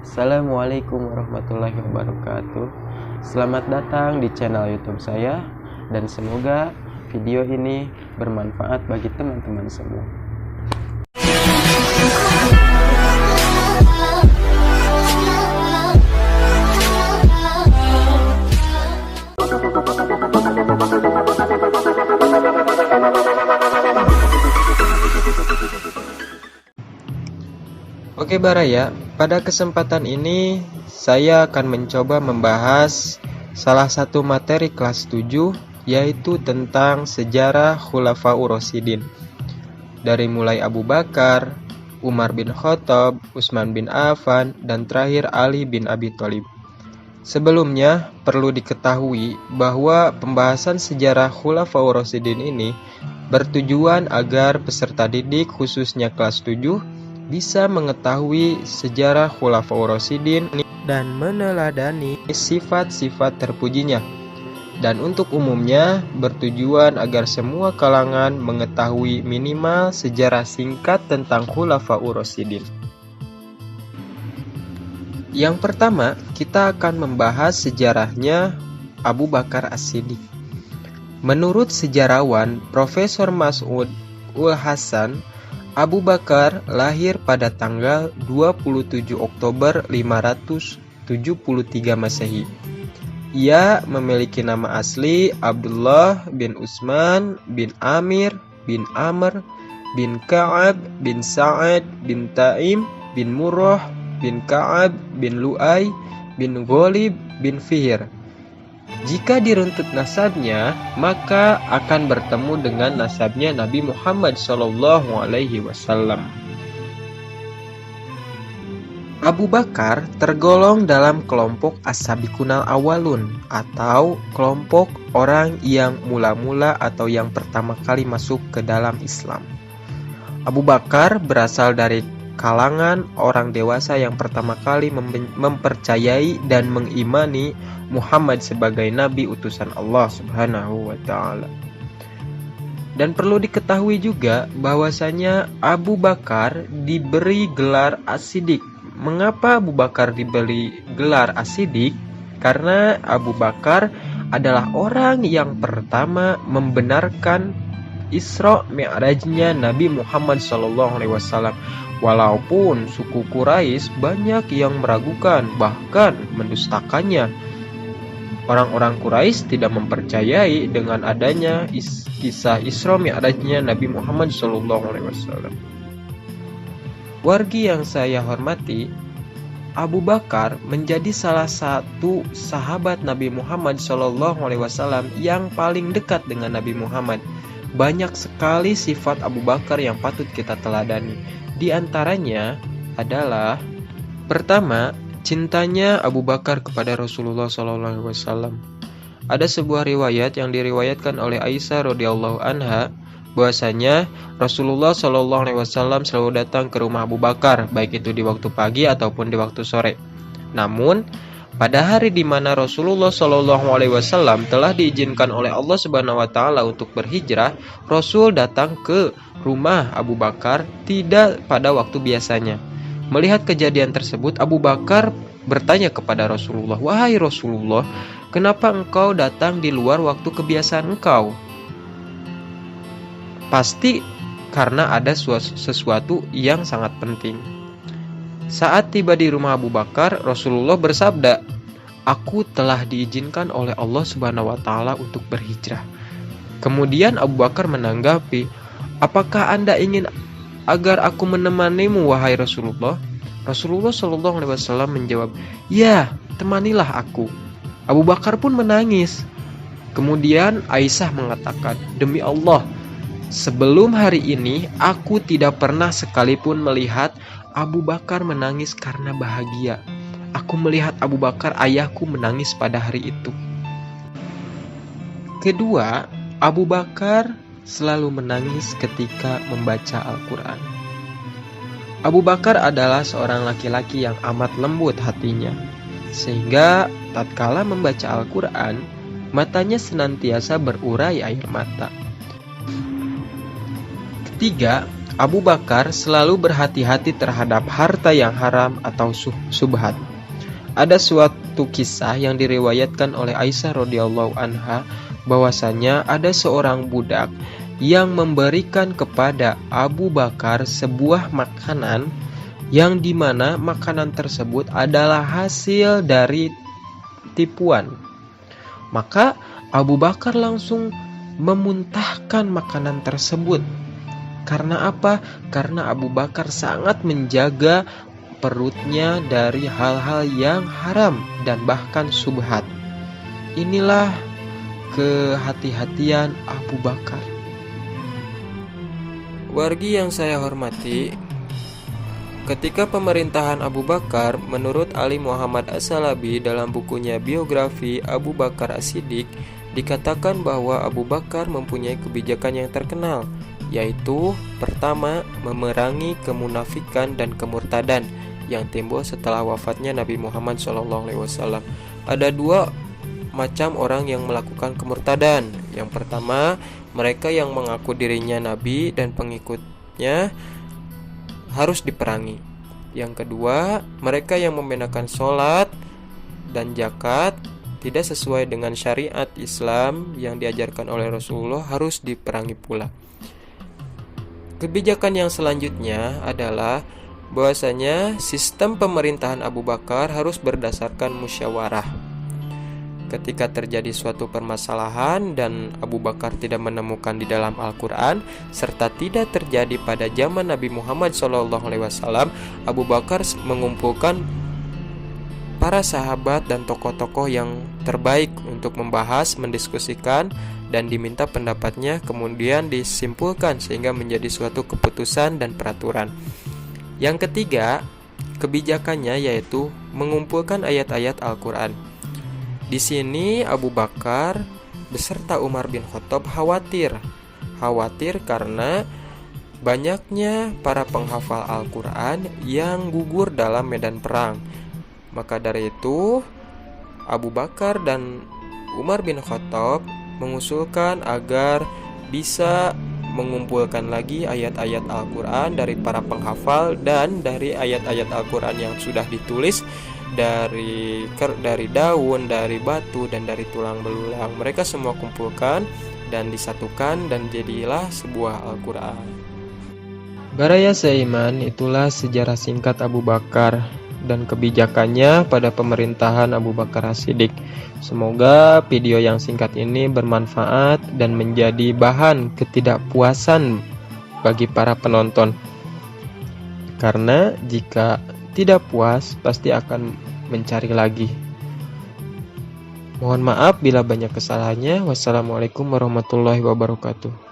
Assalamualaikum warahmatullahi wabarakatuh. Selamat datang di channel YouTube saya, dan semoga video ini bermanfaat bagi teman-teman semua. Oke Baraya, pada kesempatan ini saya akan mencoba membahas salah satu materi kelas 7, yaitu tentang sejarah Khulafaur Rasyidin. Dari mulai Abu Bakar, Umar bin Khattab, Utsman bin Affan, dan terakhir Ali bin Abi Thalib. Sebelumnya, perlu diketahui bahwa pembahasan sejarah Khulafaur Rasyidin ini bertujuan agar peserta didik khususnya kelas 7 bisa mengetahui sejarah Khulafaur Rasyidin dan meneladani sifat-sifat terpujinya. Dan untuk umumnya bertujuan agar semua kalangan mengetahui minimal sejarah singkat tentang Khulafaur Rasyidin. Yang pertama, kita akan membahas sejarahnya Abu Bakar As-Siddiq. Menurut sejarawan Profesor Mas'ud Ul-Hasan, Abu Bakar lahir pada tanggal 27 Oktober 573 Masehi. Ia memiliki nama asli Abdullah bin Utsman bin Amir bin Amr bin Ka'ab bin Sa'ad bin Taim bin Murrah bin Ka'ab bin Lu'ay bin Ghalib bin Fihr. Jika diruntut nasabnya, maka akan bertemu dengan nasabnya Nabi Muhammad SAW. Abu Bakar tergolong dalam kelompok as-sabiqunal awalun, atau kelompok orang yang mula-mula atau yang pertama kali masuk ke dalam Islam. Abu Bakar berasal dari kalangan orang dewasa yang pertama kali mempercayai dan mengimani Muhammad sebagai nabi utusan Allah Subhanahu wa taala. Dan perlu diketahui juga bahwasanya Abu Bakar diberi gelar As-Siddiq. Mengapa Abu Bakar diberi gelar As-Siddiq? Karena Abu Bakar adalah orang yang pertama membenarkan Isra Mi'rajnya Nabi Muhammad SAW. Walaupun suku Quraisy banyak yang meragukan, bahkan mendustakannya. Orang-orang Quraisy tidak mempercayai dengan adanya kisah Isra Mi'rajnya Nabi Muhammad SAW. Wargi yang saya hormati, Abu Bakar menjadi salah satu sahabat Nabi Muhammad SAW yang paling dekat dengan Nabi Muhammad. Banyak sekali sifat Abu Bakar yang patut kita teladani. Di antaranya adalah pertama, cintanya Abu Bakar kepada Rasulullah SAW. Ada sebuah riwayat yang diriwayatkan oleh Aisyah radhiyallahu anha bahwasanya Rasulullah SAW selalu datang ke rumah Abu Bakar, baik itu di waktu pagi ataupun di waktu sore. Namun pada hari di mana Rasulullah SAW telah diizinkan oleh Allah Subhanahu wa taala untuk berhijrah, Rasul datang ke rumah Abu Bakar tidak pada waktu biasanya. Melihat kejadian tersebut, Abu Bakar bertanya kepada Rasulullah, "Wahai Rasulullah, kenapa engkau datang di luar waktu kebiasaan engkau?" Pasti karena ada sesuatu yang sangat penting. Saat tiba di rumah Abu Bakar, Rasulullah bersabda, "Aku telah diizinkan oleh Allah Subhanahu wa taala untuk berhijrah." Kemudian Abu Bakar menanggapi, "Apakah Anda ingin agar aku menemanimu, wahai Rasulullah?" Rasulullah SAW menjawab, "Ya, temanilah aku." Abu Bakar pun menangis. Kemudian Aisyah mengatakan, "Demi Allah, sebelum hari ini aku tidak pernah sekalipun melihat Abu Bakar menangis karena bahagia. Aku melihat Abu Bakar ayahku menangis pada hari itu." Kedua, Abu Bakar selalu menangis ketika membaca Al-Quran. Abu Bakar adalah seorang laki-laki yang amat lembut hatinya, sehingga tatkala membaca Al-Quran, matanya senantiasa berurai air mata. Ketiga, Abu Bakar selalu berhati-hati terhadap harta yang haram atau subhat. Ada suatu kisah yang diriwayatkan oleh Aisyah radhiyallahu anha bahwasanya ada seorang budak yang memberikan kepada Abu Bakar sebuah makanan yang dimana makanan tersebut adalah hasil dari tipuan. Maka Abu Bakar langsung memuntahkan makanan tersebut. Karena apa? Karena Abu Bakar sangat menjaga perutnya dari hal-hal yang haram dan bahkan subhat. Inilah kehati-hatian Abu Bakar. Wargi yang saya hormati, ketika pemerintahan Abu Bakar, menurut Ali Muhammad As-Salabi dalam bukunya Biografi Abu Bakar As-Siddiq, dikatakan bahwa Abu Bakar mempunyai kebijakan yang terkenal, yaitu pertama, memerangi kemunafikan dan kemurtadan yang timbul setelah wafatnya Nabi Muhammad SAW. Ada dua macam orang yang melakukan kemurtadan. Yang pertama, mereka yang mengaku dirinya Nabi dan pengikutnya harus diperangi. Yang kedua, mereka yang membedakan sholat dan zakat tidak sesuai dengan syariat Islam yang diajarkan oleh Rasulullah harus diperangi pula. Kebijakan yang selanjutnya adalah bahwasanya sistem pemerintahan Abu Bakar harus berdasarkan musyawarah. Ketika terjadi suatu permasalahan dan Abu Bakar tidak menemukan di dalam Al-Quran serta tidak terjadi pada zaman Nabi Muhammad SAW, Abu Bakar mengumpulkan para sahabat dan tokoh-tokoh yang terbaik untuk membahas, mendiskusikan, dan diminta pendapatnya, kemudian disimpulkan sehingga menjadi suatu keputusan dan peraturan. Yang ketiga, kebijakannya yaitu mengumpulkan ayat-ayat Al-Quran. Di sini Abu Bakar beserta Umar bin Khattab khawatir karena banyaknya para penghafal Al-Quran yang gugur dalam medan perang. Maka dari itu Abu Bakar dan Umar bin Khattab mengusulkan agar bisa mengumpulkan lagi ayat-ayat Al-Quran dari para penghafal dan dari ayat-ayat Al-Quran yang sudah ditulis dari daun, dari batu, dan dari tulang belulang. Mereka semua kumpulkan dan disatukan dan jadilah sebuah Al-Quran. Baraya seiman, itulah sejarah singkat Abu Bakar dan kebijakannya pada pemerintahan Abu Bakar As-Siddiq. Semoga video yang singkat ini bermanfaat dan menjadi bahan ketidakpuasan bagi para penonton. Karena jika tidak puas, pasti akan mencari lagi. Mohon maaf bila banyak kesalahannya. Wassalamualaikum warahmatullahi wabarakatuh.